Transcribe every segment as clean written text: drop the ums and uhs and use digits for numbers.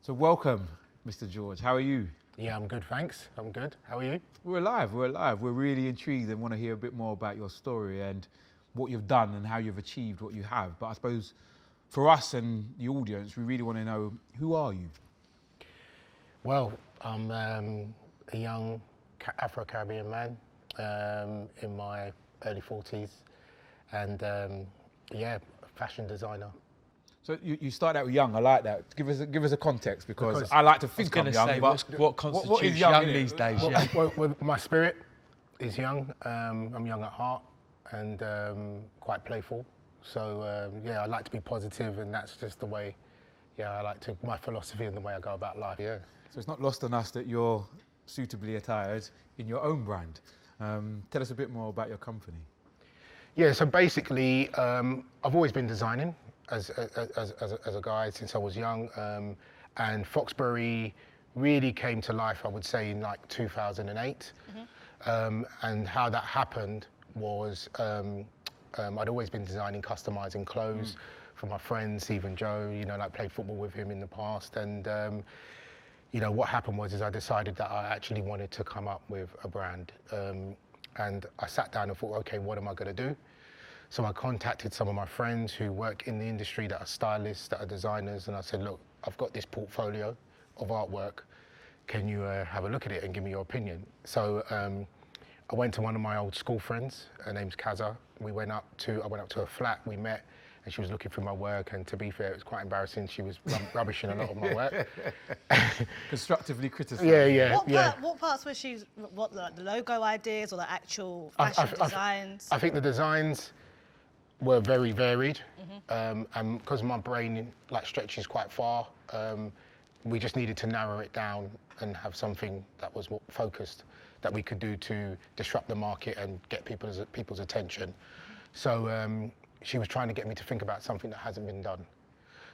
So welcome, Mr. George. How are you? Yeah, I'm good, thanks. I'm good. How are you? We're alive. We're really intrigued and want to hear a bit more about your story and what you've done and how you've achieved what you have. But I suppose for us and the audience, we really want to know, who are you? Well, I'm a young Afro-Caribbean man in my early 40s and yeah, fashion designer. So you started out young. I like that. Give us a context because I like to think I'm young. Say, but what constitutes what is young these days? Well, Yeah. well, my spirit is young. I'm young at heart and quite playful. So yeah, I like to be positive, and that's just the way. Yeah, I like to my philosophy and the way I go about life. Yeah. So it's not lost on us that you're suitably attired in your own brand. Tell us a bit more about your company. Yeah. So basically, I've always been designing as a guy since I was young, and Foxberry really came to life, I would say, in like 2008. And how that happened was I'd always been designing, customizing clothes for my friends, even Joe, you know, like played football with him in the past. And, you know, what happened was I decided that I actually wanted to come up with a brand. And I sat down and thought, okay, what am I going to do? So I contacted some of my friends who work in the industry that are stylists, that are designers, and I said, look, I've got this portfolio of artwork. Can you have a look at it and give me your opinion? So I went to one of my old school friends, her name's Kaza. I went up to her flat, we met, and she was looking through my work, and to be fair, it was quite embarrassing. She was rubbishing a lot of my work. Constructively criticised. Yeah. What parts was she, like the logo ideas or the actual fashion designs? I think the designs were very varied, and because my brain like stretches quite far, we just needed to narrow it down and have something that was more focused that we could do to disrupt the market and get people's attention. So she was trying to get me to think about something that hasn't been done.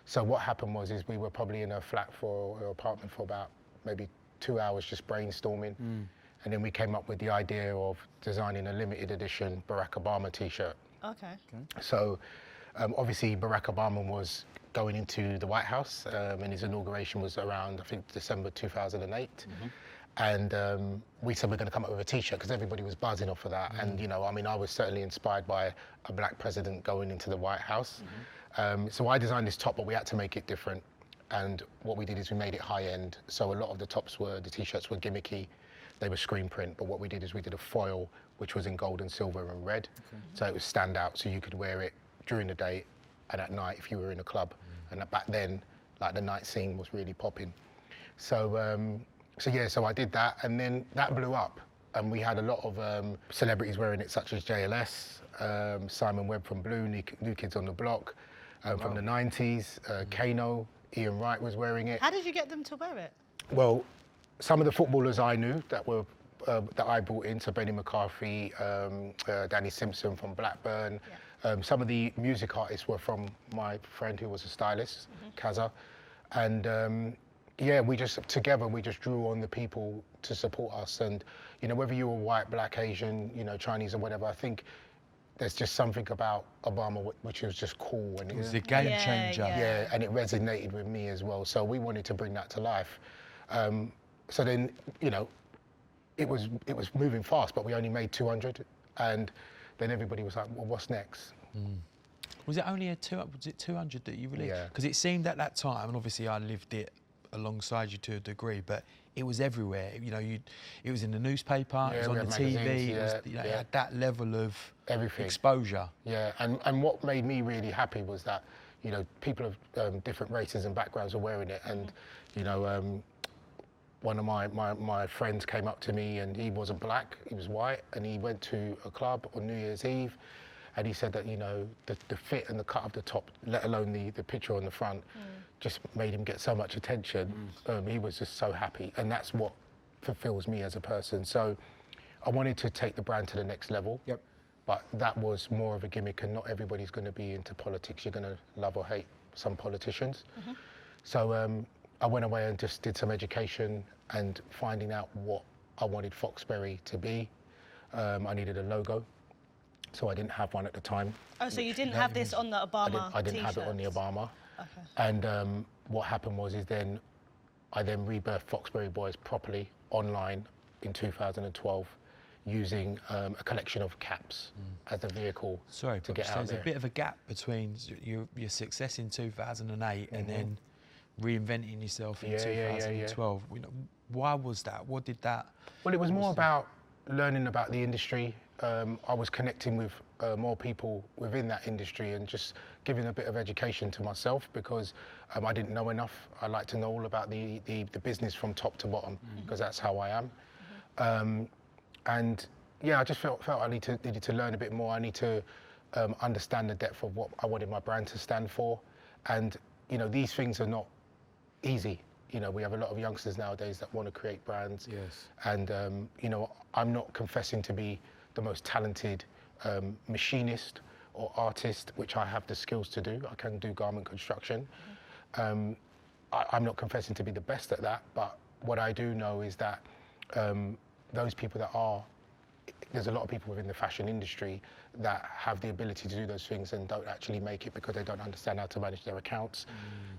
So what happened was we were probably in her flat her apartment for about maybe 2 hours just brainstorming. And then we came up with the idea of designing a limited edition Barack Obama t-shirt. Okay. So obviously Barack Obama was going into the White House and his inauguration was around, I think, December 2008. And we said we're going to come up with a t-shirt because everybody was buzzing off of that. And, you know, I mean, I was certainly inspired by a black president going into the White House. So I designed this top, but we had to make it different. And what we did is we made it high end. So a lot of the t-shirts were gimmicky. They were screen print, but what we did is we did a foil, which was in gold and silver and red. So it was stand out, so you could wear it during the day and at night if you were in a club. And back then, like the night scene was really popping. So, so I did that, and then that blew up. And we had a lot of celebrities wearing it, such as JLS, Simon Webb from Blue, New Kids on the Block, from the 90s, Kano, Ian Wright was wearing it. How did you get them to wear it? Well, some of the footballers I knew that I brought in, so Benny McCarthy, Danny Simpson from Blackburn. Some of the music artists were from my friend who was a stylist, Kaza. And yeah, we just drew on the people to support us. And, you know, whether you were white, black, Asian, you know, Chinese or whatever, I think there's just something about Obama which was just cool. And It was a game changer. Yeah, and it resonated with me as well. So we wanted to bring that to life. So then, you know, it was moving fast, but we only made 200, and then everybody was like, well, what's next? Was it only was it 200 that you released? Yeah. Because it seemed at that time, and obviously I lived it alongside you to a degree, but it was everywhere. You know, it was in the newspaper, it was on the TV, it had that level of everything, exposure. Yeah, and what made me really happy was that, you know, people of different races and backgrounds were wearing it, and you know, one of my friends came up to me, and he wasn't black, he was white, and he went to a club on New Year's Eve, and he said that, you know, the fit and the cut of the top, let alone the picture on the front, just made him get so much attention. He was just so happy, and that's what fulfills me as a person. So I wanted to take the brand to the next level. But that was more of a gimmick, and not everybody's going to be into politics. You're going to love or hate some politicians. So I went away and just did some education and finding out what I wanted Foxberry to be. I needed a logo, so I didn't have one at the time. Oh, so you didn't have this on the Obama I didn't have it on the Obama. Okay. And what happened was then I then rebirthed Foxberry Boys properly online in 2012 using a collection of caps as a vehicle to get out there. There's a bit of a gap between your success in 2008 and then reinventing yourself in 2012. You know, why was that? What did that... Well, it was more about learning about the industry. I was connecting with more people within that industry and just giving a bit of education to myself because I didn't know enough. I like to know all about the business from top to bottom because that's how I am. And yeah, I just felt I needed to learn a bit more. I need to understand the depth of what I wanted my brand to stand for. And, you know, these things are not easy. You know, we have a lot of youngsters nowadays that want to create brands. Yes. And, you know, I'm not confessing to be the most talented machinist or artist, which I have the skills to do. I can do garment construction. I'm not confessing to be the best at that, but what I do know is that those people that are, there's a lot of people within the fashion industry that have the ability to do those things and don't actually make it because they don't understand how to manage their accounts.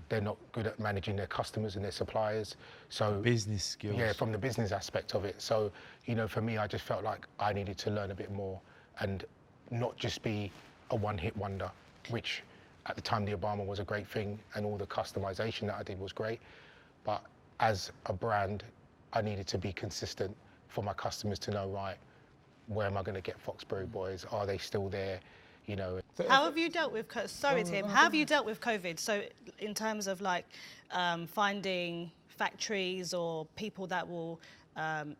They're not good at managing their customers and their suppliers. So business skills. Yeah, from the business aspect of it. So, you know, for me, I just felt like I needed to learn a bit more and not just be a one-hit wonder, which at the time the Obama was a great thing and all the customization that I did was great. But as a brand, I needed to be consistent for my customers to know, right, where am I going to get Foxberry Boys? Are they still there? You know. How have you dealt with, sorry Tim, how have you dealt with COVID? So in terms of like finding factories or people that will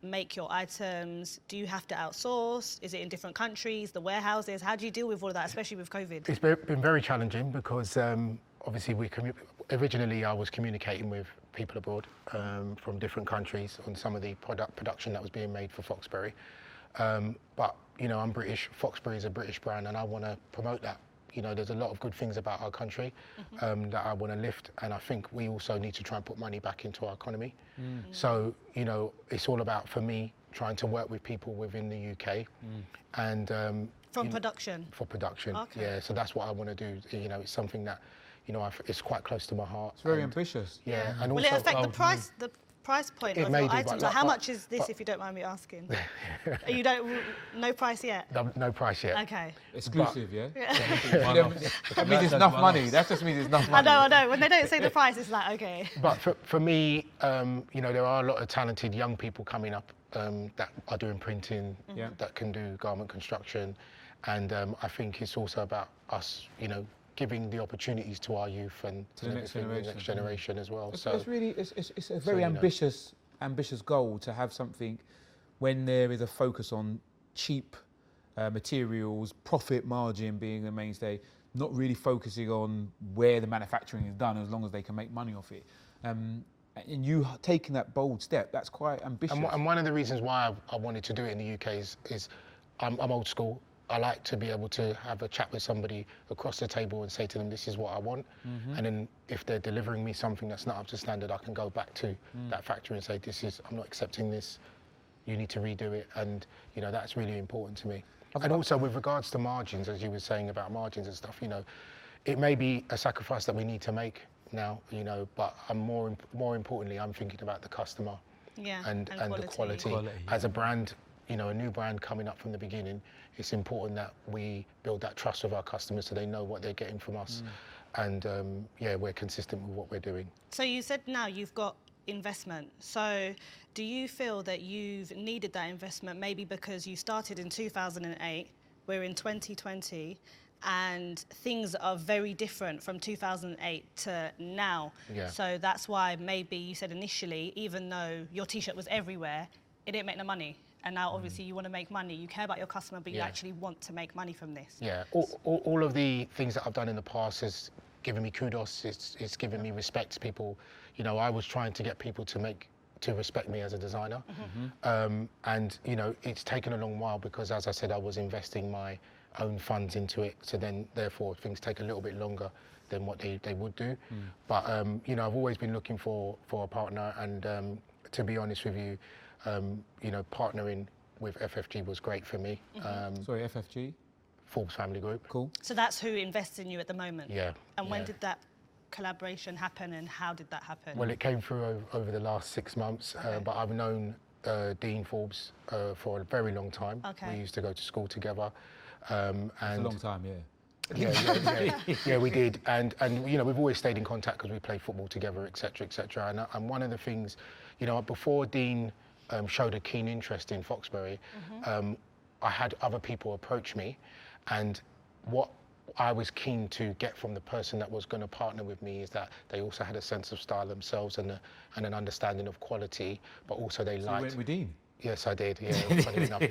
make your items, do you have to outsource? Is it in different countries, the warehouses? How do you deal with all of that, especially with COVID? It's been very challenging because obviously originally I was communicating with people abroad from different countries on some of the production that was being made for Foxberry. But, you know, I'm British, Foxberry is a British brand and I want to promote that. You know, there's a lot of good things about our country that I want to lift, and I think we also need to try and put money back into our economy. So, you know, it's all about, for me, trying to work with people within the UK and... From production? For production, okay. Yeah. So that's what I want to do. You know, it's something that, you know, it's quite close to my heart. It's very ambitious. Yeah. And will also, it affect the price point of your items? Like, how much is this, if you don't mind me asking? You don't, no price yet? No price yet. Okay. Exclusive, yeah? That means it's enough money. That just means it's enough money. I know. When they don't say the price, it's like, okay. But for me, you know, there are a lot of talented young people coming up that are doing printing, that can do garment construction. And I think it's also about us, you know, giving the opportunities to our youth and to the next generation as well. So it's really, it's a very ambitious goal to have something when there is a focus on cheap materials, profit margin being the mainstay, not really focusing on where the manufacturing is done as long as they can make money off it. And you taking that bold step, that's quite ambitious. And one of the reasons why I wanted to do it in the UK is I'm old school. I like to be able to have a chat with somebody across the table and say to them, this is what I want. And then if they're delivering me something that's not up to standard, I can go back to that factory and say, I'm not accepting this. You need to redo it. And, you know, that's really important to me. And also with regards to margins, as you were saying about margins and stuff, you know, it may be a sacrifice that we need to make now, you know, but I'm more importantly, I'm thinking about the customer and the quality. As a brand, you know, a new brand coming up from the beginning, it's important that we build that trust with our customers so they know what they're getting from us. And yeah, we're consistent with what we're doing. So you said now you've got investment. So do you feel that you've needed that investment maybe because you started in 2008, we're in 2020, and things are very different from 2008 to now. So that's why maybe you said initially, even though your T-shirt was everywhere, it didn't make no money. And now obviously you want to make money, you care about your customer, but you actually want to make money from this. Yeah, all of the things that I've done in the past has given me kudos, it's given me respect. People, you know, I was trying to get people to respect me as a designer. And, you know, it's taken a long while because, as I said, I was investing my own funds into it. So then, therefore, things take a little bit longer than what they would do. But, you know, I've always been looking for a partner. And to be honest with you, you know, partnering with FFG was great for me. Sorry, FFG? Forbes Family Group. Cool. So that's who invests in you at the moment? Yeah. And when did that collaboration happen, and how did that happen? Well, it came through over the last 6 months, but I've known Dean Forbes for a very long time. Okay. We used to go to school together. It's a long time, yeah. Yeah, we did, and you know, we've always stayed in contact because we played football together, etc., etc. And one of the things, you know, before Dean showed a keen interest in Foxberry, I had other people approach me, and what I was keen to get from the person that was going to partner with me is that they also had a sense of style themselves and an understanding of quality, but also they liked. You went with Dean? Yes, I did. Yeah, funny enough.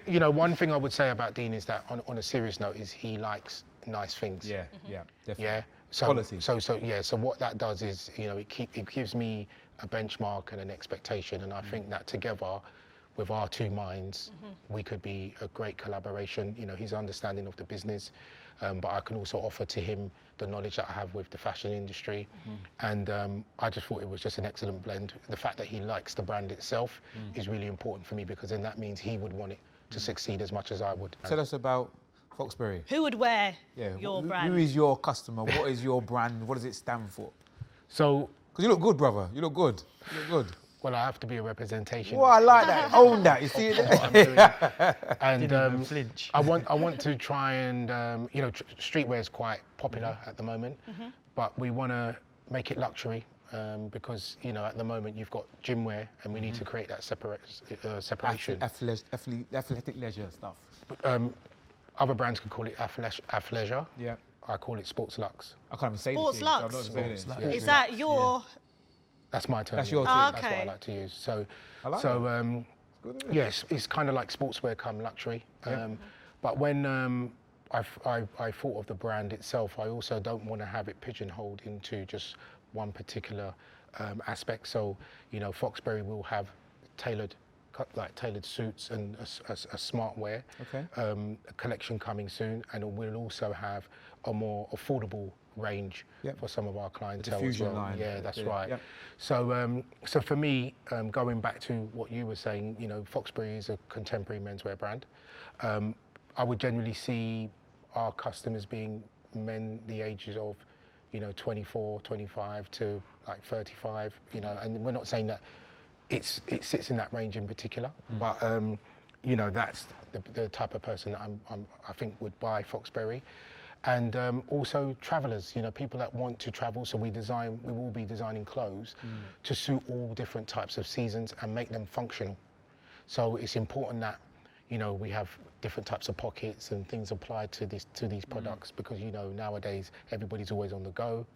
You know, one thing I would say about Dean is that, on a serious note, is he likes nice things. Yeah, yeah, definitely. Yeah. So, quality. So what that does is, you know, it gives me a benchmark and an expectation, and I think that together, with our two minds, we could be a great collaboration. You know, his understanding of the business, but I can also offer to him the knowledge that I have with the fashion industry. And I just thought it was just an excellent blend. The fact that he likes the brand itself is really important for me, because then that means he would want it to succeed as much as I would. Tell us about Foxberry. Who would wear your brand? Who is your customer? What is your brand? What does it stand for? So, because you look good, brother. You look good. You look good. well, I have to be a representation. Well, I like that. Own that. You see it? What I'm doing. And Didn't even flinch. I want to try and you know, streetwear is quite popular at the moment, but we want to make it luxury, because, you know, at the moment you've got gym wear, and we need to create that separation. Athletic leisure stuff. Other brands could call it athleisure. Yeah. I call it sports luxe. I can't even say Sports the thing, so I'm luxe. not saying it. Sports Yeah. Is that your? That's my term. That's yeah. your Oh, thing. That's what okay. I like to use. So, I like Good, isn't it? yes, it's kind of like sportswear come luxury. But when I thought of the brand itself, I also don't want to have it pigeonholed into just one particular aspect. So, you know, Foxberry will have tailored suits and a smart wear. Okay. A collection coming soon, and we'll also have a more affordable range for some of our clientele as diffusion well. line. Yeah, that's Yeah. right. Yep. So, so for me, going back to what you were saying, you know, Foxberry is a contemporary menswear brand. I would generally see our customers being men the ages of, you know, 24, 25 to like 35, you know, and we're not saying that it sits in that range in particular, but you know, that's the type of person that I think would buy Foxberry. And also travellers, you know, people that want to travel. So we will be designing clothes to suit all different types of seasons and make them functional. So it's important that, you know, we have different types of pockets and things applied to these products, because, you know, nowadays everybody's always on the go.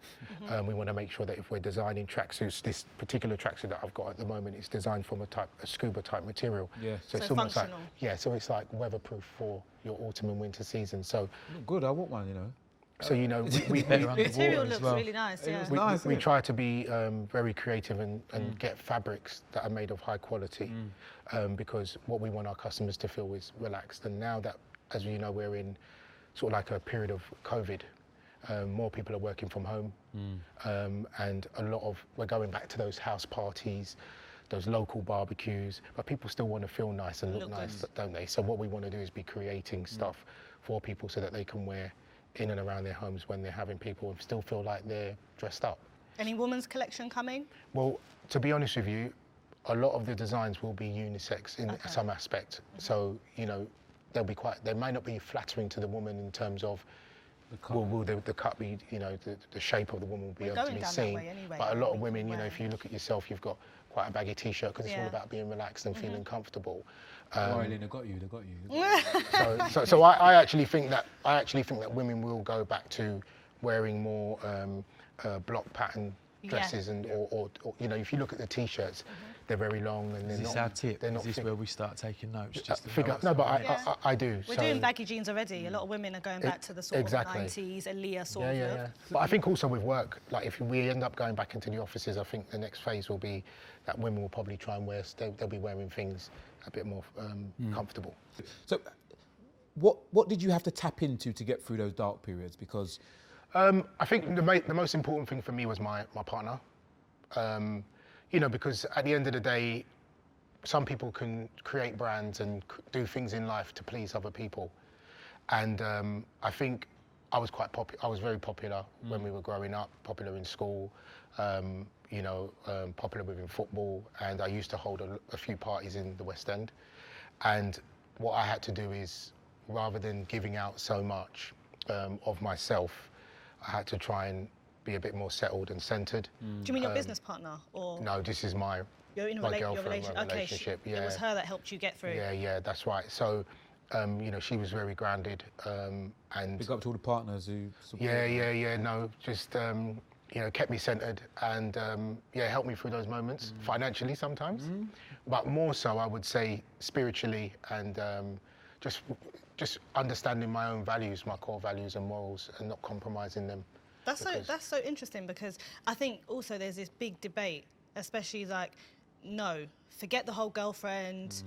We want to make sure that if we're designing tracksuits, this particular tracksuit that I've got at the moment is designed from a scuba type material. Yeah. So it's So almost like, functional. so it's like weatherproof for your autumn and winter season. So Good. I want one. You know. so, you know, we Better underwater Material as looks well. really nice. Yeah. we try to be very creative and get fabrics that are made of high quality, because what we want our customers to feel is relaxed. And now that, as you know, we're in sort of like a period of COVID, more people are working from home, and we're going back to those house parties, those local barbecues, but people still want to feel nice and look nice, don't they? So what we want to do is be creating stuff for people so that they can wear in and around their homes when they're having people and still feel like they're dressed up. Any women's collection coming? Well, to be honest with you, a lot of the designs will be unisex in some aspect. So, you know, they might not be flattering to the woman in terms of, will the cut be, you know, the shape of the woman will be able to be seen. Anyway, but a lot of women, you know, if you look at yourself, you've got quite a baggy t-shirt, because it's all about being relaxed and feeling comfortable. Lin, they got you. So I actually think that women will go back to wearing more block pattern dresses, and or you know, if you look at the t-shirts, they're very long and they're Is this not. our tip? They're not Is this thick. where we start taking notes? Just to Figure, know no, what's but happening? I do. We're so, doing baggy jeans already. A lot of women are going back to the sort of 90s, Aaliyah sort of look. But I think also with work, like if we end up going back into the offices, I think the next phase will be that women will probably try and they'll be wearing things a bit more comfortable. So, what did you have to tap into to get through those dark periods? Because I think the most important thing for me was my partner. You know, because at the end of the day, some people can create brands and do things in life to please other people. And I think I was quite popular. I was very popular when we were growing up, popular in school, you know, popular within football, and I used to hold a few parties in the West End. And what I had to do is, rather than giving out so much of myself, I had to try and be a bit more settled and centered. Do you mean your business partner, or? No, this is my girlfriend, your relationship. Okay, it was her that helped you get through. Yeah, that's right. So, you know, she was very grounded, and Big up to all the partners who support. yeah. No, just you know, kept me centered and yeah, helped me through those moments financially sometimes, but more so, I would say, spiritually and just understanding my own values, my core values and morals, and not compromising them. That's so interesting, because I think also there's this big debate, especially like, no, forget the whole girlfriend.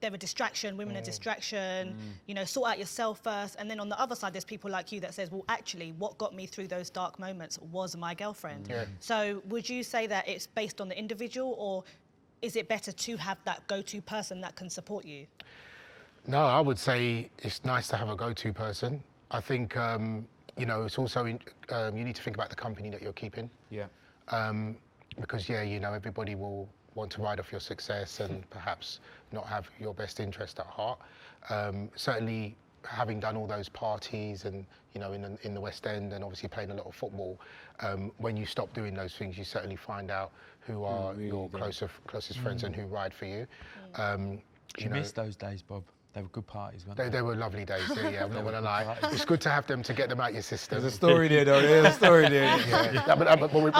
They're a distraction, women are a distraction, you know, sort out yourself first. And then on the other side, there's people like you that says, well, actually, what got me through those dark moments was my girlfriend. Yeah. So would you say that it's based on the individual, or is it better to have that go-to person that can support you? No, I would say it's nice to have a go-to person. I think, you know, it's also, you need to think about the company that you're keeping. Yeah. Because, yeah, you know, everybody will want to ride off your success and perhaps not have your best interest at heart. Certainly, having done all those parties and, you know, in the West End, and obviously playing a lot of football, when you stop doing those things, you certainly find out who are really your closest friends and who ride for you. Do you miss those days, Bob? They were good parties, weren't They were lovely days, yeah, I'm not gonna lie. It's good to have them, to get them out your system. There's a story there, though. There's a story there. Yeah.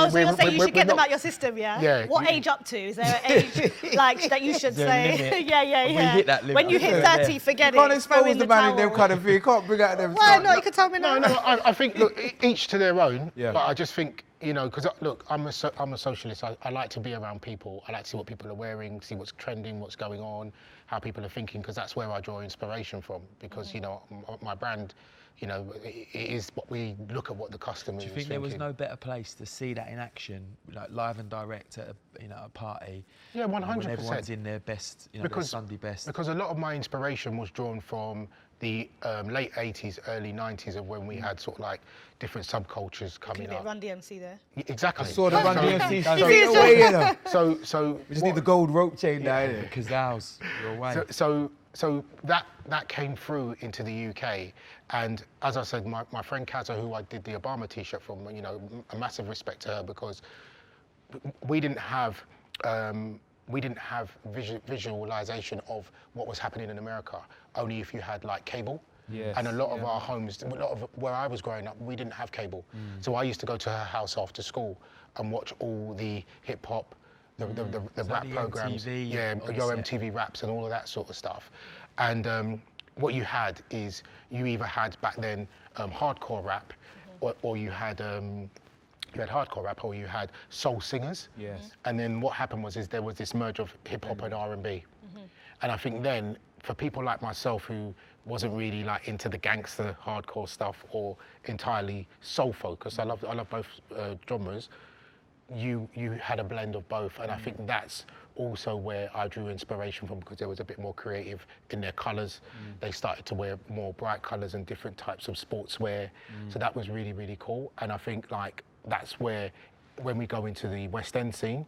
So you're saying you should get them out your system, yeah? Yeah. What age up to? Is there an age like that you should say? Yeah. We hit that limit. When you hit 30, forget You can't it. Throw expose in the the man in them towel. kind of thing. You can't bring out them. Why not? You can tell me now. No, I think, look, each to their own, Yeah. but I just think, you know, because look, I'm a socialist. I like to be around people. I like to see what people are wearing, see what's trending, what's going on, how people are thinking, because that's where I draw inspiration from. Because you know, my brand, you know, it is what we look at, what the customer is Do you think thinking. there was no better place to see that in action, like live and direct at a party? Yeah, 100%. When everyone's in their best, you know, their Sunday best. Because a lot of my inspiration was drawn from the late 80s, early 90s, of when we had sort of like different subcultures coming Could up. Run DMC there. Exactly. I saw the Run DMC so- straight away, you know. So We just need the gold rope chain now, innit? Because ours, your way. So that came through into the UK, and as I said, my friend Kaza, who I did the Obama T-shirt from, you know, a massive respect to her, because we didn't have visualization of what was happening in America. Only if you had like cable. Yes, And a lot of our homes, a lot of where I was growing up, we didn't have cable. So I used to go to her house after school and watch all the hip hop, the rap the programs, MTV your MTV raps and all of that sort of stuff. And what you had is, you either had back then hardcore rap, or you had hardcore rap, or you had soul singers. Yes. And then what happened was there was this merge of hip hop and R&B. And I think then, for people like myself who wasn't really like into the gangster hardcore stuff or entirely soul focused, I love both genres. You had a blend of both, and I think that's also where I drew inspiration from, because there was a bit more creative in their colours. They started to wear more bright colours and different types of sportswear, so that was really, really cool. And I think like that's where, when we go into the West End scene,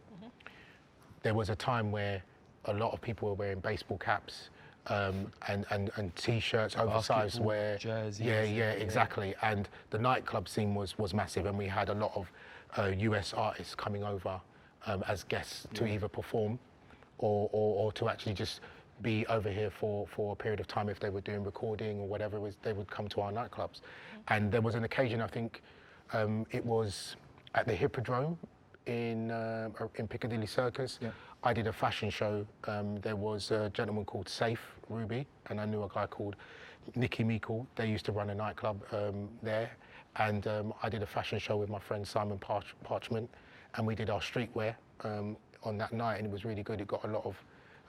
there was a time where a lot of people were wearing baseball caps and T-shirts, oversized wear. Jerseys. Yeah, exactly. And the nightclub scene was massive, and we had a lot of US artists coming over as guests to either perform or to actually just be over here for a period of time. If they were doing recording or whatever it was, they would come to our nightclubs. And there was an occasion, I think it was at the Hippodrome in Piccadilly Circus. Yeah. I did a fashion show. There was a gentleman called Safe Ruby, and I knew a guy called Nicky Meikle. They used to run a nightclub there, and I did a fashion show with my friend Simon Parchment, and we did our streetwear on that night, and it was really good. It got a lot of,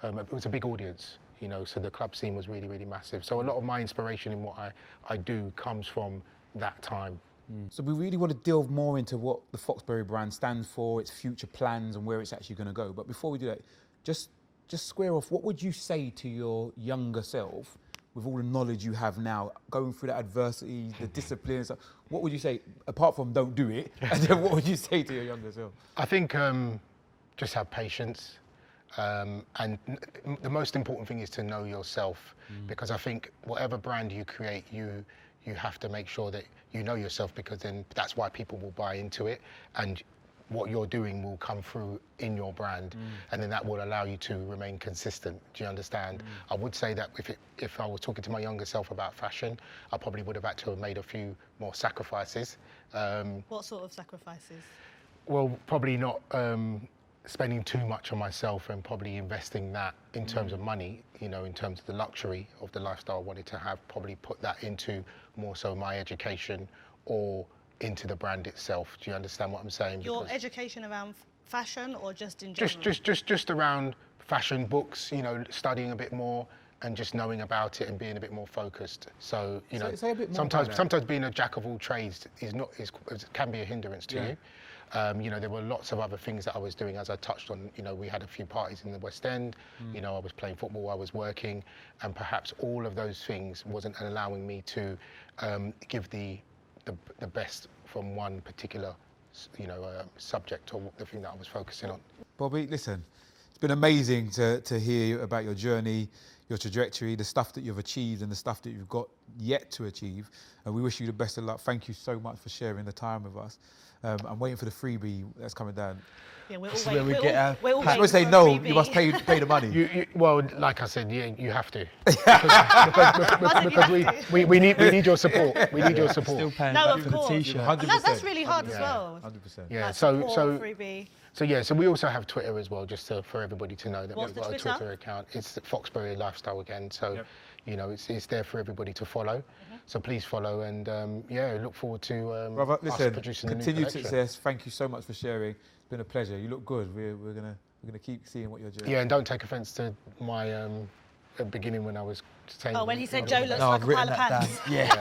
it was a big audience, you know, so the club scene was really, really massive. So a lot of my inspiration in what I do comes from that time. So we really want to delve more into what the Foxberry brand stands for, its future plans, and where it's actually going to go. But before we do that, just square off, what would you say to your younger self with all the knowledge you have now, going through that adversity, the discipline and stuff, what would you say, apart from don't do it, and then what would you say to your younger self? I think just have patience. And the most important thing is to know yourself, because I think whatever brand you create, you have to make sure that you know yourself, because then that's why people will buy into it, and what you're doing will come through in your brand, and then that will allow you to remain consistent. Do you understand? I would say that if I was talking to my younger self about fashion, I probably would have had to have made a few more sacrifices. What sort of sacrifices? Well, probably not spending too much on myself, and probably investing that in terms of money, you know, in terms of the luxury of the lifestyle I wanted to have, probably put that into more so my education or into the brand itself. Do you understand what I'm saying? Your education around fashion, or just in general? Just around fashion, books, you know, studying a bit more and just knowing about it and being a bit more focused. So, you know, say a bit more sometimes being a jack of all trades can be a hindrance to you. You know, there were lots of other things that I was doing, as I touched on. You know, we had a few parties in the West End. You know, I was playing football, I was working, and perhaps all of those things wasn't allowing me to give the best from one particular, you know, subject or the thing that I was focusing on. Bobby, listen, it's been amazing to hear about your journey, your trajectory, the stuff that you've achieved and the stuff that you've got yet to achieve. And we wish you the best of luck. Thank you so much for sharing the time with us. I'm waiting for the freebie that's coming down. Yeah, we're all This is waiting. where we get our We're all You're waiting supposed to say for a no, freebie. you must pay the money. Well, like I said, yeah, you have to. Martin, you because have to. we need your support. We need your support. Still paying No, back of for the course. t-shirt. 100%. That's really hard as Yeah. well. 100%. Yeah, Like so support, freebie. So we also have Twitter as well, just for everybody to know that What's we've got the a Twitter? Twitter account. It's the Foxberry Lifestyle again. So, Yep. you know, it's there for everybody to follow. So please follow, and yeah, look forward to Brother, us listen, producing the new continued collection. success. Thank you so much for sharing. It's been a pleasure. You look good. We're gonna keep seeing what you're doing. Yeah, and don't take offence to my beginning when I was saying. Oh, when he said Joe looks No, like I've a pile written of that pants. down. Yeah.